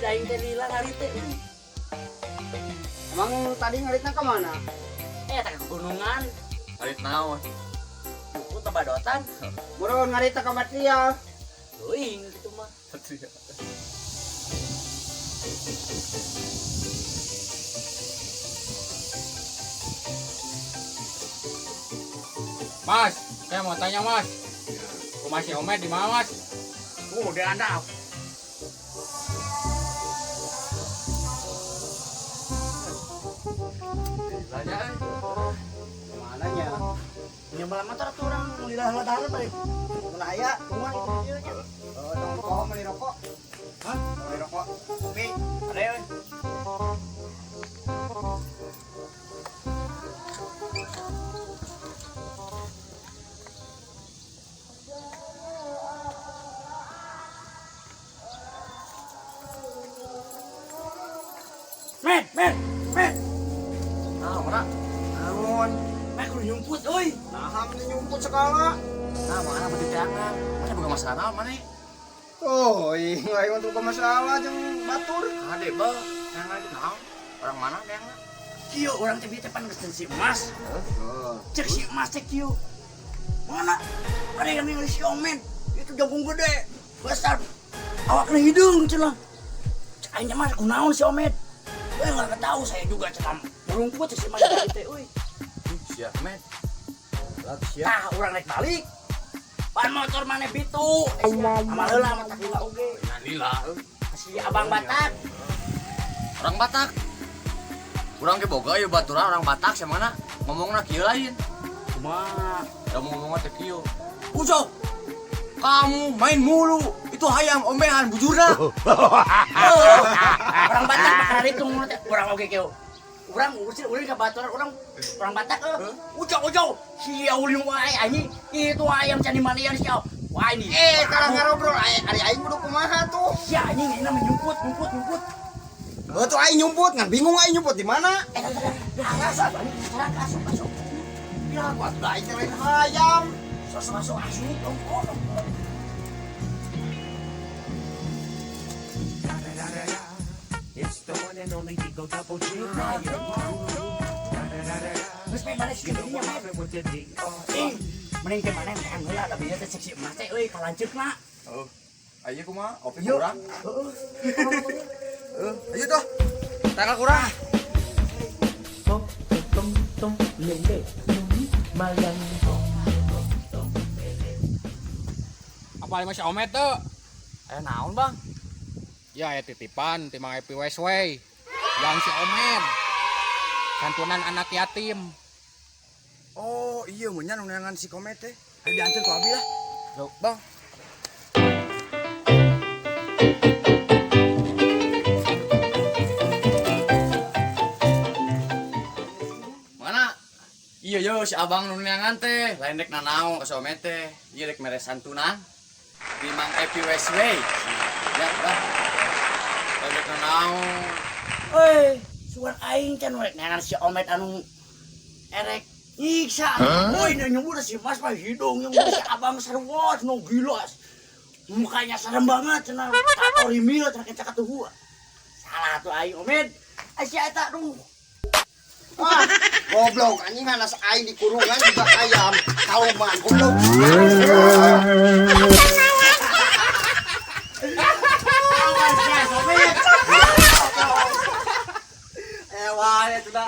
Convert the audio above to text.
aing teh lila hari teh. Emang tadi ngaritna ke mana? Tak ke gunungan. Arit naon? Buku tebadotan. Buruan ngaritna ke Batria. Leuing gitu mah. Mas, saya mau tanya mas, rumah si Omet di mana mas? Di handap. Tanya Kemananya? Nyebelah motor tuh orang lidah-lidah balik. Mana aya? Rumah itu dia aja. Tong pohon beli rokok. Hah? Beli rokok. Kopi. Ada ya? Met. nah, mana? Naon? Met kudu nyumput euy. Naham nih nyumput segala. Nah, mana berarti teangan? Mana bukan masalah mana? Oh, nggak untuk ke masalah jeung batur. Ade ba, yang lagi naon? Orang mana yang? Kieu orang teh teh pangesten si Emas. Cek si Emas teh kieu. Mana? Ada yang milih si Omen. Itu jagung gede. Besar. Awakna hidung cenah. Cek aing mah kunaon si Omen. Enggak tahu saya juga cekam. Burung gua cek si Emas tadi teh euy. Siap, men. Tah urang naik balik. Pan motor mana bitu. Amal heula mah tak lila oge. Nah, lila. Si Abang Batak. Orang Batak. Urang ge boga ieu baturan orang Batak sia mana? Ngomongna kieu lain. Kumaha? Da ngomongna teh kieu. Ujo. Kamu main mulu. Itu hayam omehan bujurna. Orang Batak bakal hitung teh urang oge kieu. Urang ulin ka baturan orang Batak Ujo si ulin wae anjing itu ayam can dimanian si wah ini Kalau ngarobrol ari aing kudu kumaha tuh? si anjing ini namanya nyumput Tuh aing nyumput, ngan bingung aing nyumput di mana? asap sekarang asuk Ya, buat aing teh lain hayam. masuk dongkol It's the one and only Digo Double G. terus main balik sini nya With the D.R.E. mending ke mana yang heula da bieu teh seksi emas teh euy kalanceukna Oh. Ayo kumaha? Opi Yuk. kurang. Ayo toh. Tanggal kurang. Apa lima si Omet tuh? Naon, Bang? Ya titipan timang Epi Westway. Yang si Omet. Santunan anak yatim. Oh, iya munyan undangan si Komet teh. Ayo diantar ku abi lah. Yuk, Bang. Mana? Iya yo si Abang nunyangan teh, lain dek nanaong ka si Omet teh. Iya dek mere santunan. Di Mang Epi Westway. Ya, Bang. Lain dek nanaong. euy suan aing can we nangan si Omet anu erek nyiksa euy na nyumput si Mas mah hidung nyumput si Abang sarwas no gila mukanya serem banget cenah tato rimil cenah kecak atuh salah tuh aing Omet sia eta duh Goblok, anjing anas aing di kurungan juga ayam. Kauman goblok. awas ya Omet wah itu dah